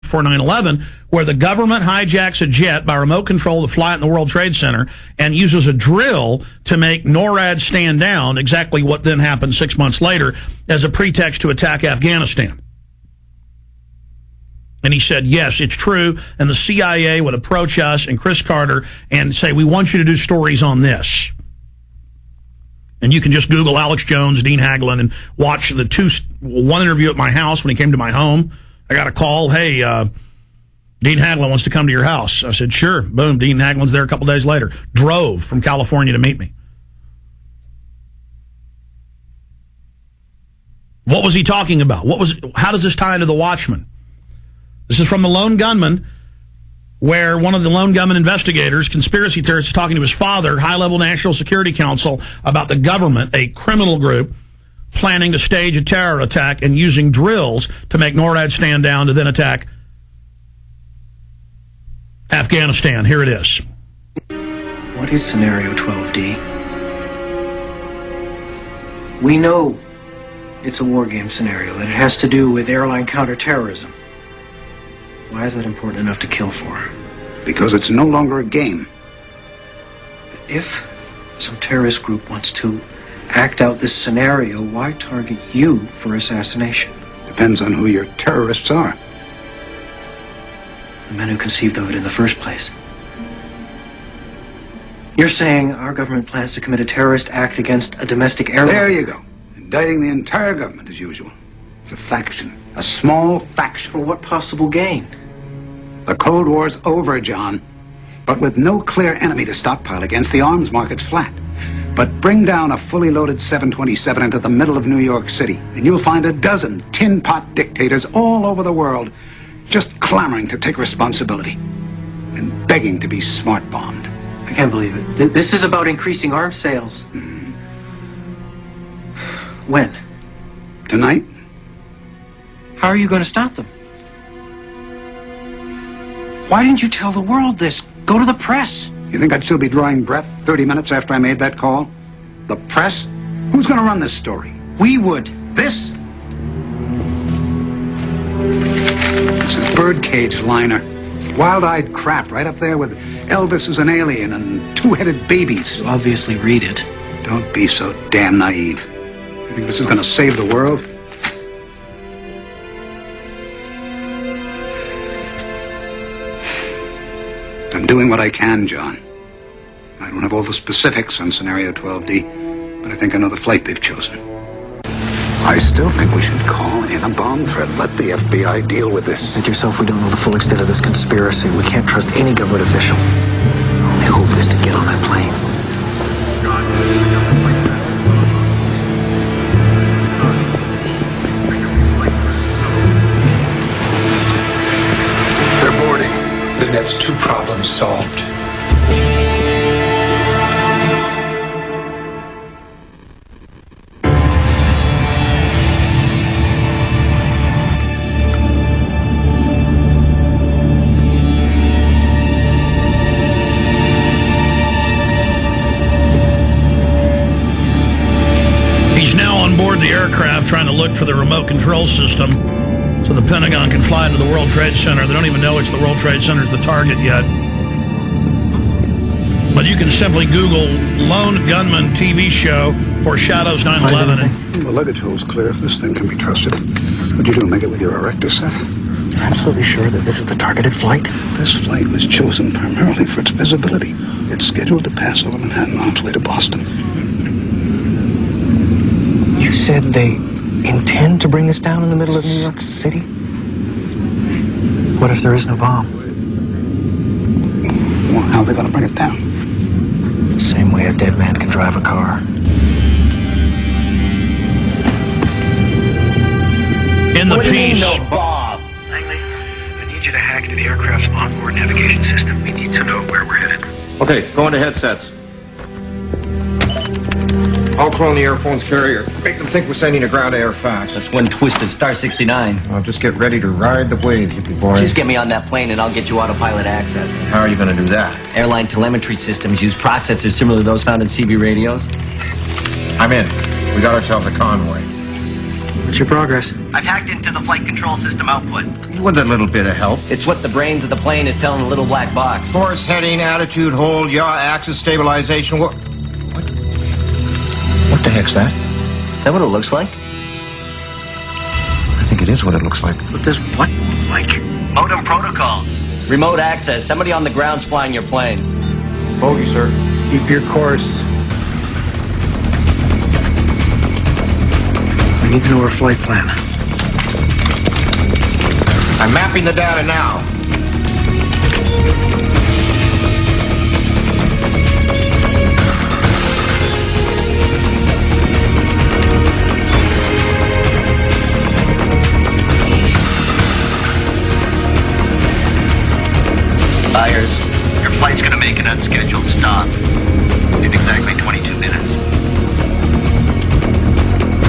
before 9/11, where the government hijacks a jet by remote control to fly it in the World Trade Center and uses a drill to make NORAD stand down, exactly what then happened 6 months later, as a pretext to attack Afghanistan. And he said, yes, it's true, and the CIA would approach us and Chris Carter and say, we want you to do stories on this. And you can just Google Alex Jones, Dean Haglund, and watch one interview at my house when he came to my home. I got a call, hey, Dean Haglund wants to come to your house. I said, sure. Boom, Dean Haglund's there a couple days later. Drove from California to meet me. What was he talking about? How does this tie into the Watchman? This is from the Lone Gunman, where one of the Lone Gunman investigators, conspiracy theorists, is talking to his father, high-level National Security Council, about the government, a criminal group, planning to stage a terror attack and using drills to make NORAD stand down to then attack Afghanistan. Here it is. What is Scenario 12D? We know it's a war game scenario, that it has to do with airline counterterrorism. Why is that important enough to kill for? Because it's no longer a game. If some terrorist group wants to act out this scenario, why target you for assassination? Depends on who your terrorists are. The men who conceived of it in the first place. You're saying our government plans to commit a terrorist act against a domestic airline? There you go. Indicting the entire government as usual. It's a faction. A small faction. For what possible gain? The Cold War's over, John. But with no clear enemy to stockpile against, the arms market's flat. But bring down a fully loaded 727 into the middle of New York City, and you'll find a dozen tin pot dictators all over the world just clamoring to take responsibility and begging to be smart bombed. I can't believe it. This is about increasing arms sales. Mm-hmm. When? Tonight? How are you going to stop them? Why didn't you tell the world this? Go to the press. You think I'd still be drawing breath 30 minutes after I made that call? The press? Who's going to run this story? We would. This? This is birdcage liner. Wild-eyed crap right up there with Elvis as an alien and two-headed babies. You obviously read it. Don't be so damn naive. You think this is going to save the world? I'm doing what I can, John. I don't have all the specifics on Scenario 12D, but I think I know the flight they've chosen. I still think we should call in a bomb threat. Let the FBI deal with this. Said yourself we don't know the full extent of this conspiracy. We can't trust any government official. Our only hope is to get on that plane. They're boarding. Then that's two problems solved. He's now on board the aircraft trying to look for the remote control system so the Pentagon can fly into the World Trade Center. They don't even know it's the World Trade Center's the target yet. But you can simply Google Lone Gunman TV show foreshadows 9/11. The luggage hole's clear if this thing can be trusted. What'd you do, make it with your erector set? You're absolutely sure that this is the targeted flight? This flight was chosen primarily for its visibility. It's scheduled to pass over Manhattan on its way to Boston. You said they intend to bring this down in the middle of New York City? What if there is no bomb? Well, how are they going to bring it down? The same way a dead man can drive a car. In the piece. Langley, I need you to hack into the aircraft's onboard navigation system. We need to know where we're headed. Okay, go into headsets. I'll clone the airphone's carrier. Make them think we're sending a ground air fax. That's one twisted Star 69. I'll just get ready to ride the wave, hippie boy. Just get me on that plane and I'll get you autopilot access. How are you going to do that? Airline telemetry systems use processors similar to those found in CB radios. I'm in. We got ourselves a convoy. What's your progress? I've hacked into the flight control system output. With a little bit of help. It's what the brains of the plane is telling the little black box. Course, heading, attitude, hold, yaw, axis, stabilization. What the heck's that? Is that what it looks like? I think it is what it looks like. What does what look like? Modem protocols. Remote access. Somebody on the ground's flying your plane. Bogey, sir. Keep your course. We need to know our flight plan. I'm mapping the data now. Byers, your flight's gonna make an unscheduled stop in exactly 22 minutes.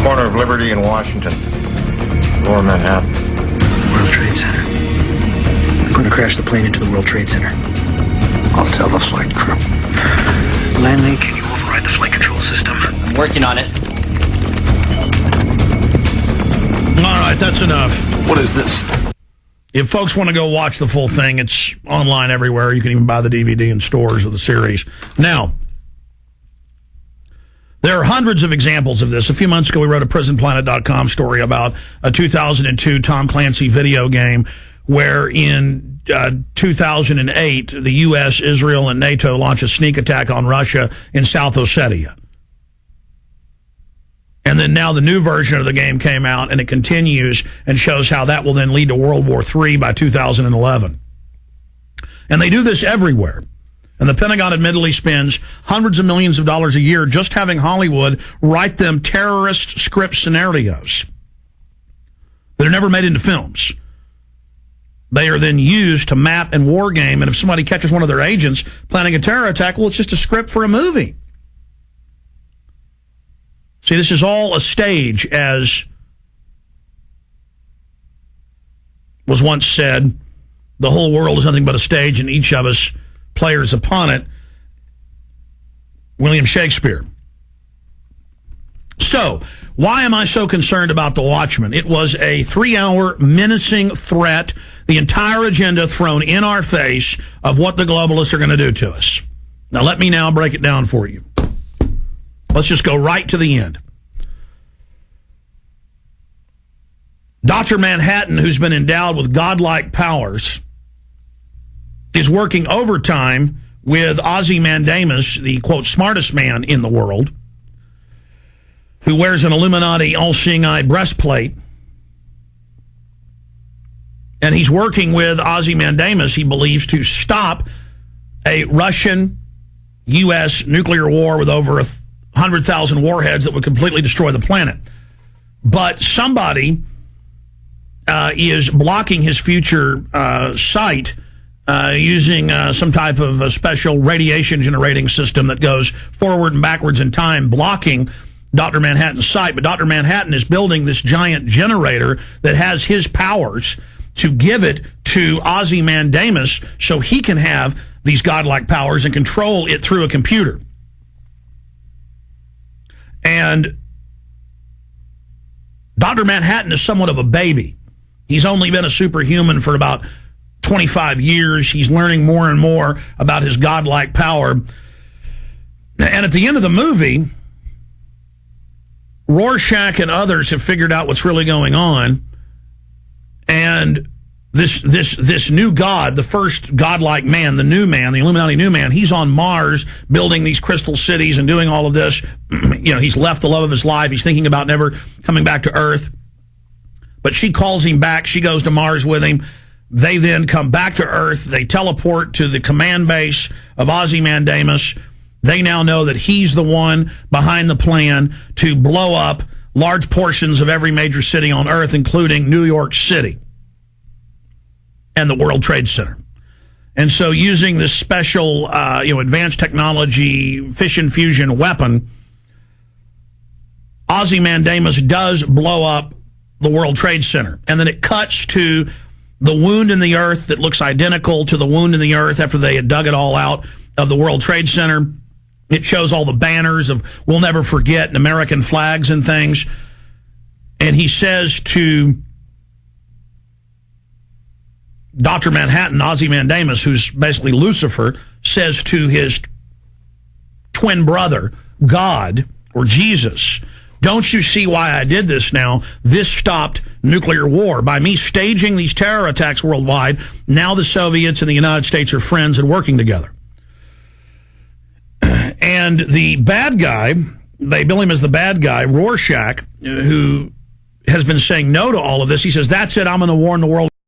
Corner of Liberty and Washington. Lower Manhattan. World Trade Center. I'm going to crash the plane into the World Trade Center. I'll tell the flight crew. Lanley, can you override the flight control system? I'm working on it. All right, that's enough. What is this? If folks want to go watch the full thing, it's online everywhere. You can even buy the DVD in stores of the series. Now, there are hundreds of examples of this. A few months ago, we wrote a PrisonPlanet.com story about a 2002 Tom Clancy video game where in 2008, the U.S., Israel, and NATO launched a sneak attack on Russia in South Ossetia. And then now the new version of the game came out, and it continues and shows how that will then lead to World War III by 2011. And they do this everywhere. And the Pentagon admittedly spends hundreds of millions of dollars a year just having Hollywood write them terrorist script scenarios that are never made into films. They are then used to map and war game, and if somebody catches one of their agents planning a terror attack, well, it's just a script for a movie. See, this is all a stage, as was once said. The whole world is nothing but a stage, and each of us players upon it. William Shakespeare. So, why am I so concerned about the Watchman? It was a 3-hour menacing threat, the entire agenda thrown in our face of what the globalists are going to do to us. Now, let me now break it down for you. Let's just go right to the end. Dr. Manhattan, who's been endowed with godlike powers, is working overtime with Ozymandias, the, quote, smartest man in the world, who wears an Illuminati all-seeing eye breastplate. And he's working with Ozymandias, he believes, to stop a Russian-U.S. nuclear war with over 100,000 warheads that would completely destroy the planet. But somebody is blocking his future sight using some type of a special radiation generating system that goes forward and backwards in time, blocking Dr. Manhattan's sight. But Dr. Manhattan is building this giant generator that has his powers to give it to Ozymandias so he can have these godlike powers and control it through a computer. And Dr. Manhattan is somewhat of a baby. He's only been a superhuman for about 25 years. He's learning more and more about his godlike power. And at the end of the movie, Rorschach and others have figured out what's really going on. And this new god, the first godlike man, the new man, the Illuminati new man, he's on Mars building these crystal cities and doing all of this. You know, he's left the love of his life. He's thinking about never coming back to Earth. But she calls him back. She goes to Mars with him. They then come back to Earth. They teleport to the command base of Ozymandias. They now know that he's the one behind the plan to blow up large portions of every major city on Earth, including New York City and the World Trade Center. And so using this special, advanced technology, fission fusion weapon, Ozymandias does blow up the World Trade Center. And then it cuts to the wound in the earth that looks identical to the wound in the earth after they had dug it all out of the World Trade Center. It shows all the banners of "We'll Never Forget" and American flags and things. And he says to Dr. Manhattan, Ozymandias, who's basically Lucifer, says to his twin brother, God, or Jesus, don't you see why I did this now? This stopped nuclear war. By me staging these terror attacks worldwide, now the Soviets and the United States are friends and working together. And the bad guy, they bill him as the bad guy, Rorschach, who has been saying no to all of this, he says, that's it, I'm going to warn the world.